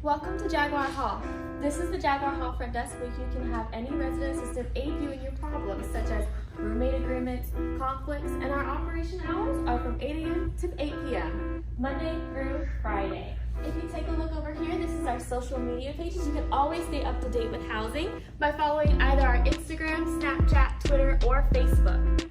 Welcome to Jaguar Hall. This is the Jaguar Hall front desk where you can have any resident assistant aid you in your problems, such as roommate agreements, conflicts, and our operation hours are from 8 a.m. to 8 p.m., Monday through Friday. If you take a look over here, this is our social media pages. You can always stay up to date with housing by following either our Instagram, Snapchat, Twitter, or Facebook.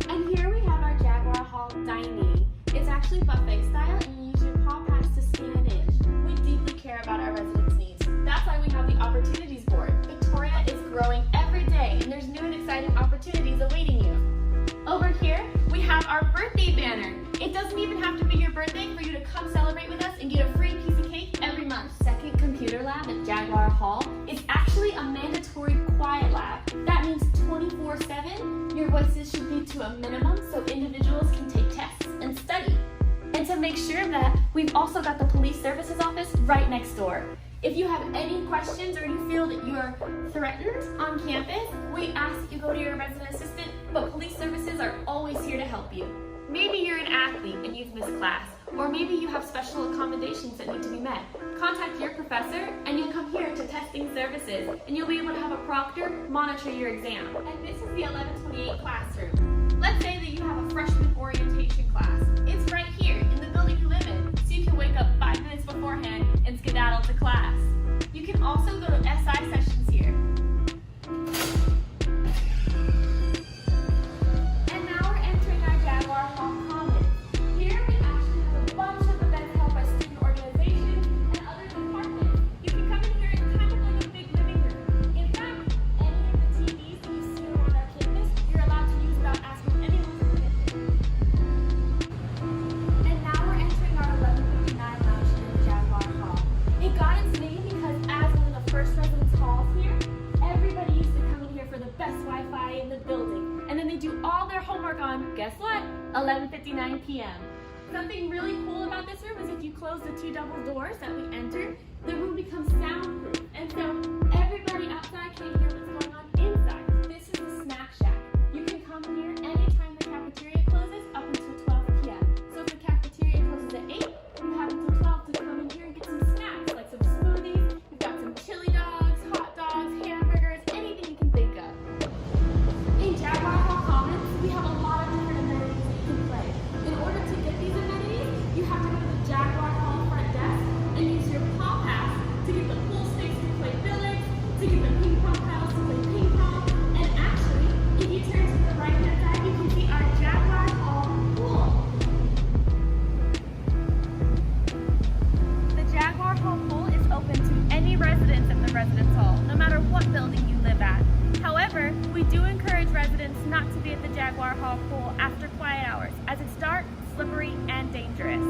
And here we have our Jaguar Hall dining. It's actually buffet style, and you use your paw pass to scan in. We deeply care about our residents' needs. That's why we have the Opportunities Board. Victoria is growing every day, and there's new and exciting opportunities awaiting you. Over here, we have our birthday banner. It doesn't even have to be your birthday for you to come celebrate with us and get a free piece of cake every month. Second computer lab at Jaguar Hall is actually a mandatory quiet lab. That means 24/7, your voices should be to a minimum so individuals can take tests and study. And to make sure of that, we've also got the police services office right next door. If you have any questions or you feel that you are threatened on campus, we ask that you go to your resident assistant, but police services are always here to help you. Maybe you're an athlete and you've missed class, or maybe you have special accommodations that need to be met. Contact your professor and you'll come here to testing services, and you'll be able to have a proctor monitor your exam. And this is the 1128 classroom. Let's say that you have a freshman orientation class. It's right here in the building you live in, so you can wake up 5 minutes beforehand and skedaddle to class. You can also go to SI sessions here. And now we're entering our Jaguar Hall Commons. Here we actually have a bunch of events held by student organizations and other departments. You can come in here and kind of like a big living room. In fact, any of the TVs that you see around our campus, you're allowed to use without asking anyone's permission. And now we're entering our 1159 lounge in the Jaguar Hall. It got its name because as one of the first residence halls here, everybody used to come in here for the best Wi-Fi in the building. And then they do all their homework on, guess what? 11:59 p.m. Something really cool about this room is if you close the two double doors that we enter, the room becomes soundproof. And so everybody outside can hear what's going on inside. This is the snack shack. You can come here anytime the cafeteria closes up until 12 p.m. So if the cafeteria closes at 8, you have until 12 to come in here and get some snacks, like some smoothies. We've got some chili dogs, hot dogs, hamburgers, anything you can think of. In Jaguar Hall Commons, we have a lot of different amenities that you can play. In order to get these amenities, you have to go to the Jaguar Hall front desk and use your paw pass to get the pool space to play billiards, to get the ping pong paddles to play ping pong, and actually, if you turn to the right-hand side, you can see our Jaguar Hall pool. The Jaguar Hall pool is open to any residents at the residence hall, no matter what building you live at. However, we do encourage residents not to be at the Jaguar Hall pool after quiet hours, as it's dark, slippery, and dangerous.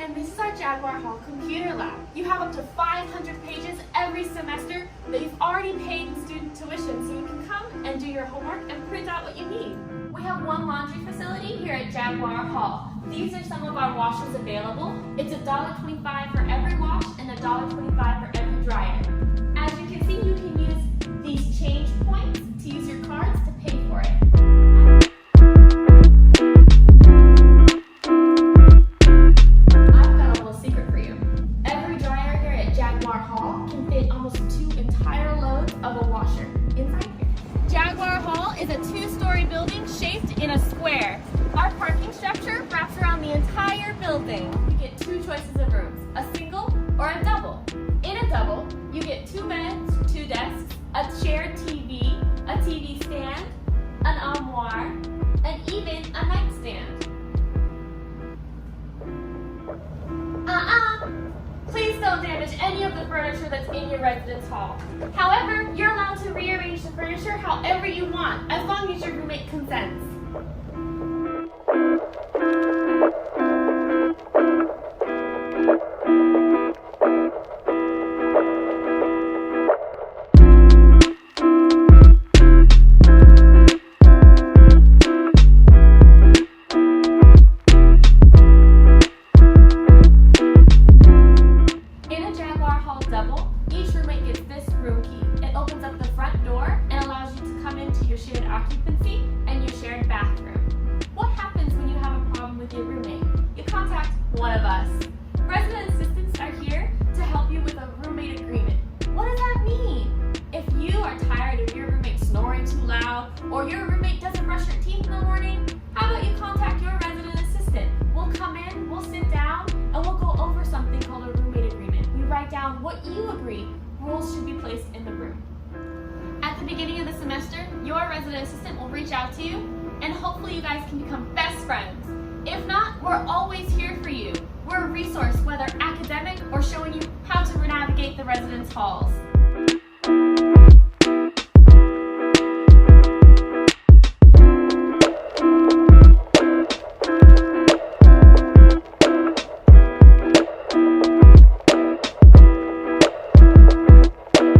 And this is our Jaguar Hall computer lab. You have up to 500 pages every semester that you've already paid in student tuition, so you can come and do your homework and print out what you need. We have one laundry facility here at Jaguar Hall. These are some of our washers available. It's $1.25 for every wash and $1.25 for every dryer. As you can see, you can use these change points to use your cards to pay for it. I've got a little secret for you. Every dryer here at Jaguar Hall can fit almost 2 entire loads of a washer inside here. Jaguar Hall is a 2-story building shaped in a square. Our parking structure wraps around the entire building. You get 2 choices of rooms, a single or a double. In a double, you get 2 beds, 2 desks, a shared TV, a TV stand, an armoire, and even a nightstand. Please don't damage any of the furniture that's in your residence hall. However, you're allowed to rearrange the furniture however you want, as long as your roommate consents. Occupancy and your shared brush your teeth in the morning, how about you contact your resident assistant? We'll come in, we'll sit down, and we'll go over something called a roommate agreement. We write down what you agree rules should be placed in the room. At the beginning of the semester, your resident assistant will reach out to you, and hopefully you guys can become best friends. If not, we're always here for you. We're a resource, whether academic or showing you how to navigate the residence halls.